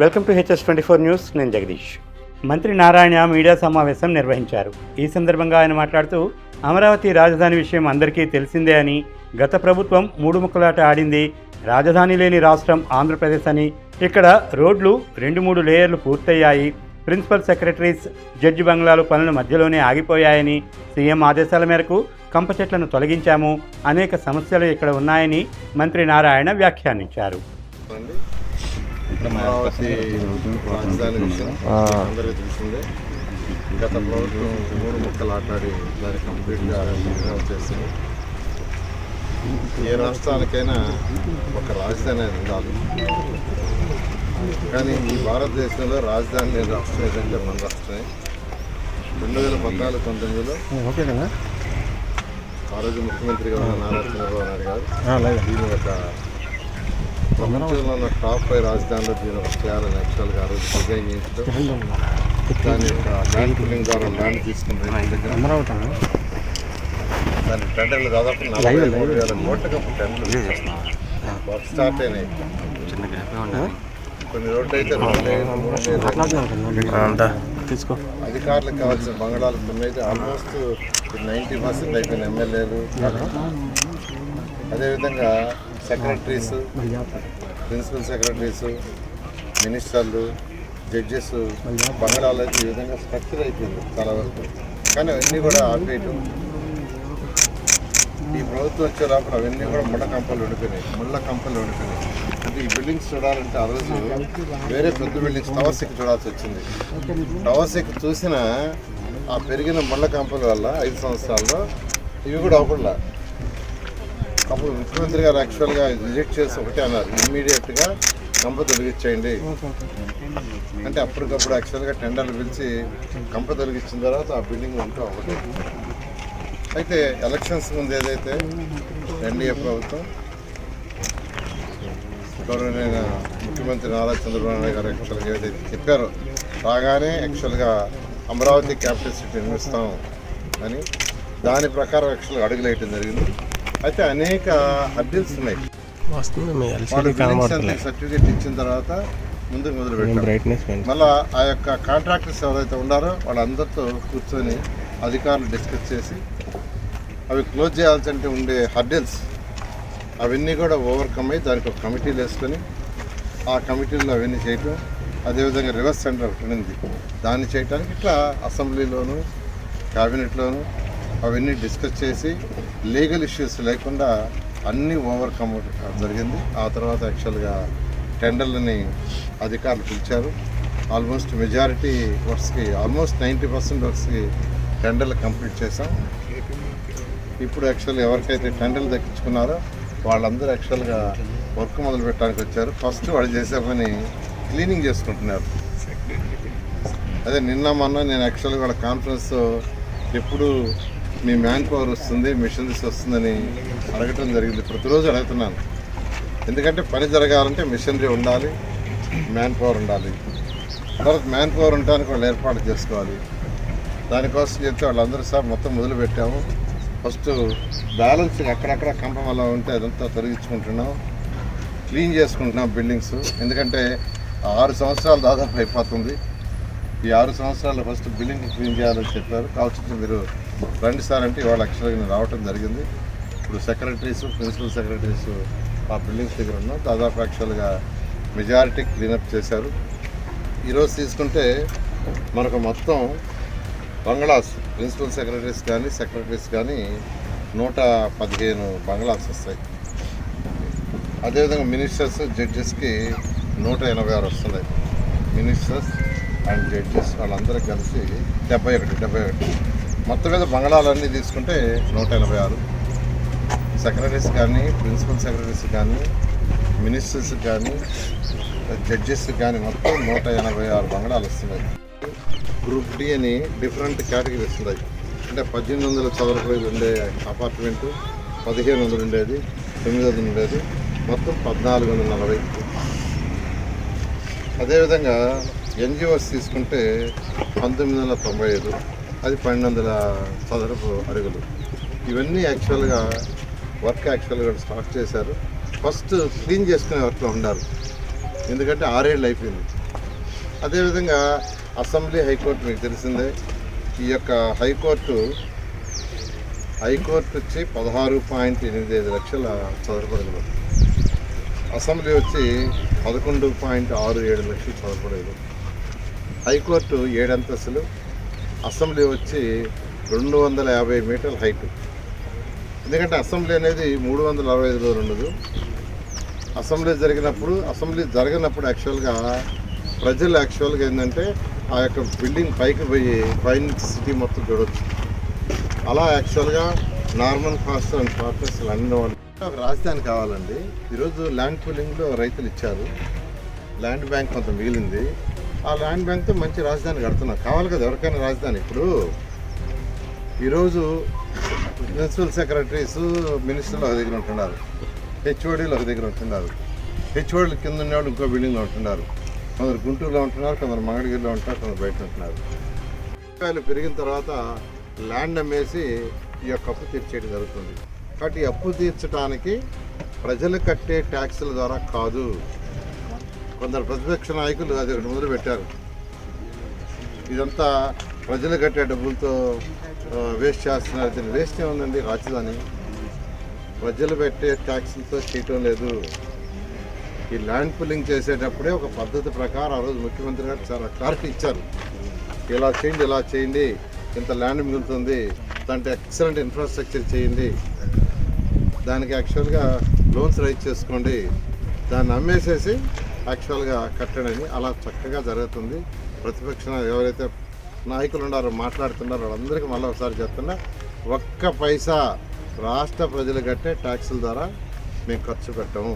Welcome to HS24 news. నేను జగదీష్. మంత్రి Narayana media సమావేశం నిర్వహించారు. ఈ సందర్భంగా ఆయన మాట్లాడుతూ అమరావతి రాజధాని విషయం అందరికీ తెలిసిందే అని, గత ప్రభుత్వం మూడు ముక్కలాట ఆడింది, రాజధాని లేని రాష్ట్రం ఆంధ్రప్రదేశ్ అని, ఇక్కడ రోడ్లు 2-3 లేయర్లు పూర్తయ్యాయి, ప్రిన్సిపల్ సెక్రటరీస్ జడ్జి బంగ్లాలు పనుల మధ్యలోనే ఆగిపోయాయని, సీఎం ఆదేశాల మేరకు కంప చెట్లను తొలగించాము, అనేక సమస్యలు ఇక్కడ ఉన్నాయని మంత్రి నారాయణ వ్యాఖ్యానించారు. అమరావతి రాజధాని విషయం అందరికీ తెలిసిందే. గత ప్రభుత్వం మూడు ముక్కలు ఆటాడి దాన్ని కంప్లీట్గా రిజర్వ్ చేసింది. ఏ రాష్ట్రానికైనా ఒక రాజధాని అనేది ఉండాలి, కానీ ఈ భారతదేశంలో రాజధాని లేని రాష్ట్రం ఏదంటే మన రాష్ట్రమే. 2014-19లో ఆ రోజు ముఖ్యమంత్రిగా ఉన్న నారా చంద్రబాబు నాయుడు గారు దీని ఒక ప్రపంచంలో ఉన్న టాప్ 5 రాజధానిలో దీని ఒక చేయాలని యాక్చువల్గా ఆ రోజు డిజైన్ చేయించడం, దాని యొక్క ల్యాండ్ పుల్లింగ్ ద్వారా ల్యాండ్ తీసుకుని దాని టెండర్లు దాదాపు 43,000 కోట్లకు టెండర్లు వర్క్ స్టార్ట్ అయినాయి. కొన్ని రోడ్లు అయితే తీసుకో అధికారులకు కావాల్సిన బంగాళాలు కొన్ని అయితే ఆల్మోస్ట్ 90% అయిపోయిన ఎమ్మెల్యేలు, అదేవిధంగా సెక్రటరీస్, ప్రిన్సిపల్ సెక్రటరీస్, మినిస్టర్లు, జడ్జెస్ బంగాళాలు అయితే ఈ విధంగా స్ట్రక్చర్ అయిపోయింది చాలా వరకు. కానీ అవన్నీ కూడా ఆపేయటం, ఈ ప్రభుత్వం వచ్చే లోపల అవన్నీ కూడా ముళ్ళ కంపలు ఉండిపోయినాయి. అంటే ఈ బిల్డింగ్స్ చూడాలంటే ఆ రోజు వేరే పెద్ద బిల్డింగ్స్ టవర్స్ ఎక్కి చూడాల్సి వచ్చింది. టవర్స్ ఎక్కి చూసిన ఆ పెరిగిన ముళ్ళ కంపల వల్ల 5 సంవత్సరాల్లో ఇవి కూడా అవ్వకుండా. అప్పుడు ముఖ్యమంత్రి గారు యాక్చువల్గా రిజెక్ట్ చేసి ఒకటే అన్నారు, ఇమ్మీడియట్గా కంప తొలగించేయండి అంటే అప్పటికప్పుడు యాక్చువల్గా టెండర్లు పిలిచి కంప తొలగించిన తర్వాత ఆ బిల్డింగ్ ఉంటూ ఒకటి. అయితే ఎలక్షన్స్ ముందు ఏదైతే ఎన్డీఏ ప్రభుత్వం గౌరవనీయ ముఖ్యమంత్రి నారా చంద్రబాబు నాయుడు గారు యాక్చువల్గా ఏదైతే చెప్పారో రాగానే యాక్చువల్గా అమరావతి క్యాపిటల్ సిటీ నిర్మిస్తాం అని, దాని ప్రకారం యాక్చువల్గా అడుగులు వేయటం జరిగింది. అయితే అనేక హర్డిల్స్ ఉన్నాయి. సర్టిఫికేట్ ఇచ్చిన తర్వాత ముందుకు మొదలుపెట్టాం. మళ్ళీ ఆ యొక్క కాంట్రాక్టర్స్ ఎవరైతే ఉన్నారో వాళ్ళందరితో కూర్చొని అధికారులు డిస్కస్ చేసి అవి క్లోజ్ చేయాల్సి ఉండే హర్డిల్స్ అవన్నీ కూడా ఓవర్కమ్ అయ్యి దానికి ఒక కమిటీలు వేసుకొని ఆ కమిటీల్లో అవన్నీ చేయటం, అదేవిధంగా రివర్స్ సెంటర్ ఉండింది దాన్ని చేయటానికి ఇట్లా అసెంబ్లీలోను క్యాబినెట్లోను అవన్నీ డిస్కస్ చేసి లీగల్ ఇష్యూస్ లేకుండా అన్నీ ఓవర్కమ్ జరిగింది. ఆ తర్వాత యాక్చువల్గా టెండర్లని అధికారులు పిలిచారు. ఆల్మోస్ట్ మెజారిటీ వర్క్స్కి ఆల్మోస్ట్ 90% వర్క్స్కి టెండర్లు కంప్లీట్ చేసాం. ఇప్పుడు యాక్చువల్గా ఎవరికైతే టెండర్లు దక్కించుకున్నారో వాళ్ళందరూ యాక్చువల్గా వర్క్ మొదలు పెట్టడానికి వచ్చారు. ఫస్ట్ వాళ్ళు చేసే పని క్లీనింగ్ చేసుకుంటున్నారు. అదే నిన్న మొన్న నేను యాక్చువల్గా వాళ్ళ కాన్ఫరెన్స్ ఎప్పుడు మీ మ్యాన్ పవర్ వస్తుంది, మిషనరీస్ వస్తుందని అడగటం జరిగింది. ప్రతిరోజు అడుగుతున్నాను, ఎందుకంటే పని జరగాలంటే మిషనరీ ఉండాలి, మ్యాన్ పవర్ ఉండాలి. తర్వాత మ్యాన్ పవర్ ఉండడానికి వాళ్ళు ఏర్పాటు చేసుకోవాలి. దానికోసం చెప్తే వాళ్ళందరూ సార్ మొత్తం మొదలు పెట్టాము. ఫస్ట్ బ్యాలెన్స్ అక్కడక్కడ కంపం అలా ఉంటే అదంతా తొలగించుకుంటున్నాం, క్లీన్ చేసుకుంటున్నాం బిల్డింగ్స్. ఎందుకంటే 6 సంవత్సరాలు దాదాపు అయిపోతుంది. ఈ 6 సంవత్సరాలు ఫస్ట్ బిల్డింగ్ క్లీన్ చేయాలని చెప్పారు. కావచ్చు మీరు రండి సార్ అంటే ఇవాళ యాక్చువల్గా నేను రావటం జరిగింది. ఇప్పుడు సెక్రటరీస్, ప్రిన్సిపల్ సెక్రటరీస్ ఆ బిల్డింగ్స్ దగ్గర ఉన్నాం. దాదాపు యాక్చువల్గా మెజారిటీ క్లీనప్ చేశారు. ఈరోజు తీసుకుంటే మనకు మొత్తం బంగ్లాస్ ప్రిన్సిపల్ సెక్రటరీస్ కానీ 115 బంగ్లాస్ వస్తాయి. అదేవిధంగా మినిస్టర్స్, జడ్జెస్కి 186 వస్తున్నాయి. మినిస్టర్స్ అండ్ జడ్జెస్ వాళ్ళందరూ కలిసి 71 మొత్తం మీద బంగ్లాలన్నీ తీసుకుంటే 186. సెక్రటరీస్ కానీ, ప్రిన్సిపల్ సెక్రటరీస్ కానీ, మినిస్టర్స్ కానీ, జడ్జెస్ కానీ మొత్తం 186 బంగ్లాలు వస్తున్నాయి. గ్రూప్ డి అని డిఫరెంట్ కేటగిరీస్ ఉన్నాయి. అంటే 1800 చదరపు ఉండే అపార్ట్మెంటు, 1500 ఉండేది, 900 ఉండేది, మొత్తం 1440. అదేవిధంగా ఎన్జిఓస్ తీసుకుంటే 1995, అది 1200 చదరపు అడుగులు. ఇవన్నీ యాక్చువల్గా వర్క్ యాక్చువల్గా స్టార్ట్ చేశారు. ఫస్ట్ క్లీన్ చేసుకునే వర్క్లో ఉన్నారు, ఎందుకంటే 6 ఏళ్ళు అయిపోయింది. అదేవిధంగా అసెంబ్లీ హైకోర్టు మీకు తెలిసిందే. ఈ యొక్క హైకోర్టు వచ్చి 16.85 లక్షల చదరపడుగులు, అసెంబ్లీ వచ్చి 11.67 లక్షల చదరపడుగులు. హైకోర్టు 7 అంతస్తులు, అసెంబ్లీ వచ్చి 250 మీటర్ల హైటు. ఎందుకంటే అసెంబ్లీ అనేది 365 రోజులు ఉండదు. అసెంబ్లీ జరగనప్పుడు యాక్చువల్గా ఏంటంటే ఆ యొక్క బిల్డింగ్ పైకి పోయి పైన సిటీ మొత్తం చూడవచ్చు. అలా యాక్చువల్గా నార్మల్ కాస్ట్ అండ్ ప్రాసెస్ అన్ని ఒక రాజధాని కావాలండి. ఈరోజు ల్యాండ్ పూలింగ్లో రైతులు ఇచ్చారు, ల్యాండ్ బ్యాంక్ కొంత మిగిలింది. ఆ ల్యాండ్ బ్యాంక్తో మంచి రాజధాని కడుతున్నారు. కావాలి కదా ఎవరికైనా రాజధాని. ఇప్పుడు ఈరోజు ప్రిన్సిపల్ సెక్రటరీస్ మినిస్టర్లు ఒక దగ్గర ఉంటున్నారు, హెచ్ఓడీలు ఒక దగ్గర ఉంటున్నారు, హెచ్ఓడీలు కింద ఉన్నవాళ్ళు ఇంకో బిల్డింగ్లో ఉంటున్నారు. కొందరు గుంటూరులో ఉంటున్నారు, కొందరు మంగళగిరిలో ఉంటున్నారు, కొందరు బయట ఉంటున్నారు. రూపాయలు పెరిగిన తర్వాత ల్యాండ్ అమ్మేసి ఈ యొక్క అప్పు తీర్చేయడం జరుగుతుంది. కాబట్టి ఈ అప్పు తీర్చడానికి ప్రజలు కట్టే ట్యాక్సుల ద్వారా కాదు. కొందరు ప్రతిపక్ష నాయకులు అది ఒకటి మొదలుపెట్టారు. ఇదంతా ప్రజలు కట్టే డబ్బులతో వేస్ట్ చేస్తున్నారు. దీన్ని వేస్ట్ ఏముందండి? రాజధాని ప్రజలు పెట్టే ట్యాక్సులతో చేయటం లేదు. ఈ ల్యాండ్ పుల్లింగ్ చేసేటప్పుడే ఒక పద్ధతి ప్రకారం ఆ రోజు ముఖ్యమంత్రి గారు చాలా క్లారిటీ ఇచ్చారు. ఇలా చేయండి, ఇంత ల్యాండ్ మిగులుతుంది, దాంట్లో ఎక్సలెంట్ ఇన్ఫ్రాస్ట్రక్చర్ చేయండి, దానికి యాక్చువల్గా లోన్స్ రైజ్ చేసుకోండి, దాన్ని అమ్మేసేసి యాక్చువల్గా కట్టడని అలా చక్కగా జరుగుతుంది. ప్రతిపక్ష ఎవరైతే నాయకులు ఉన్నారో మాట్లాడుతున్నారో వాళ్ళందరికీ మళ్ళీ ఒకసారి చెప్తున్నా, ఒక్క పైసా రాష్ట్ర ప్రజలు కట్టే ట్యాక్సుల ద్వారా మేము ఖర్చు పెట్టము.